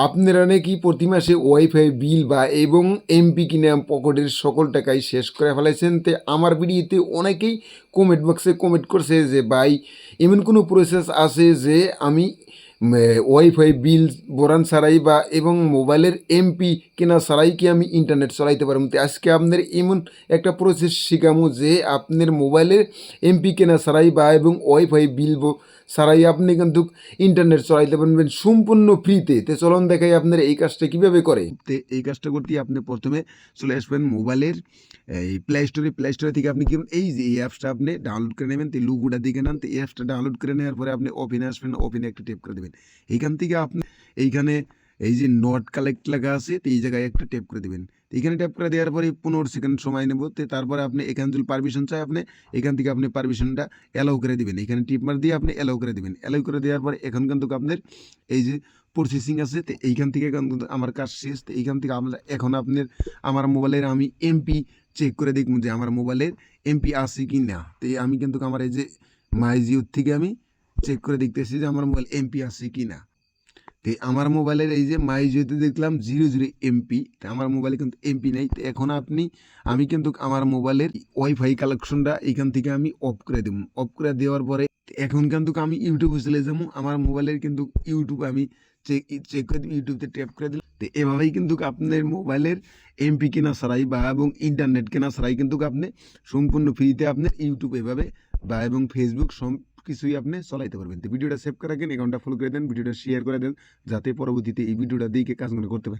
আপনারা নাকি প্রতি মাসে ওয়াইফাই বিল বা এবং এমপি কিনে পকেটের সকল টাকাই শেষ করে ফেলাইছেন। তে আমার ভিডিওতে অনেকেই কমেন্ট বক্সে কমেন্ট করছে যে ভাই এমন কোনো প্রসেস আছে যে আমি ওয়াইফাই বিল ভরান ছাড়াই বা এবং মোবাইলের এমপি কেনা ছাড়াই কি আমি ইন্টারনেট চালাইতে পারবো। তো আজকে আপনার এমন একটা প্রসেস শিখামো যে আপনার মোবাইলের এমপি কেনা ছাড়াই বা এবং ওয়াইফাই বিল ছাড়াই আপনি কিন্তু ইন্টারনেট চালাইতে পারবেন সম্পূর্ণ ফ্রিতে। তো চলুন দেখাই আপনার এই কাজটা কীভাবে করে। তো এই কাজটা করতে আপনি প্রথমে চলে আসবেন মোবাইলের এই প্লে স্টোরে থেকে আপনি কি এই যে এই অ্যাপসটা আপনি ডাউনলোড করে নেবেন। তো লুগুটা দিকে নেন। তো এই অ্যাপসটা ডাউনলোড করে নেওয়ার পরে আপনি ওপেনে আসবেন, ওপেনে একটা টেপ করে দেবেন। এইখান থেকে আপনি এইখানে এই যে নট কালেক্ট লেখা আছে, তো এই জায়গায় একটা টেপ করে দেবেন। তো এখানে ট্যাপ করে দেওয়ার পরে 15 সেকেন্ড সময় নেব। তো তারপরে আপনি এখান যদি পারমিশন চাই আপনি এখান থেকে আপনি পারমিশনটা অ্যালাউ করে দেবেন। এখানে টিপ মার দিয়ে আপনি অ্যালাউ করে দেবেন। অ্যালাউ করে দেওয়ার পরে এখন কিন্তু আপনার এই যে প্রসেসিং আছে, তো এইখান থেকে কিন্তু আমার কাজ শেষ। তো এইখান থেকে আমরা এখন আপনার আমার মোবাইলের আমি এমপি চেক করে দেখব যে আমার মোবাইলের এমপি আছে কি না। তো আমি কিন্তু আমার এই যে মাই জিও থেকে আমি চেক করে দেখতেছি যে আমার মোবাইল এমপি আছে কি না। তো আমার মোবাইলের এই যে মাই জিওতে দেখলাম 00 এমপি, তো আমার মোবাইলে কিন্তু এমপি নেই। তো এখন আমি কিন্তু আমার মোবাইলের ওয়াইফাই কালেকশনটা এইখান থেকে আমি অফ করে দেবো। অফ করে দেওয়ার পরে এখন কিন্তু আমি ইউটিউবে চলে যাবো। আমার মোবাইলের কিন্তু ইউটিউব আমি চেক করে দিই, ইউটিউবতে ট্যাপ করে দিলাম। তো এভাবেই কিন্তু আপনার মোবাইলের এমপি কেনা ছাড়াই বা এবং ইন্টারনেট কেনা ছাড়াই কিন্তু আপনি সম্পূর্ণ ফ্রিতে আপনার ইউটিউব এভাবে বা এবং ফেসবুক সব কিছুই আপনি চলাইতে পারবেন। তো ভিডিওটা সেভ করে রাখেন, অ্যাকাউন্টটা ফলো করে দেন, ভিডিওটা শেয়ার করে দেন যাতে পরবর্তীতে এই ভিডিওটা দেখে কাজগুলো করতে পারেন।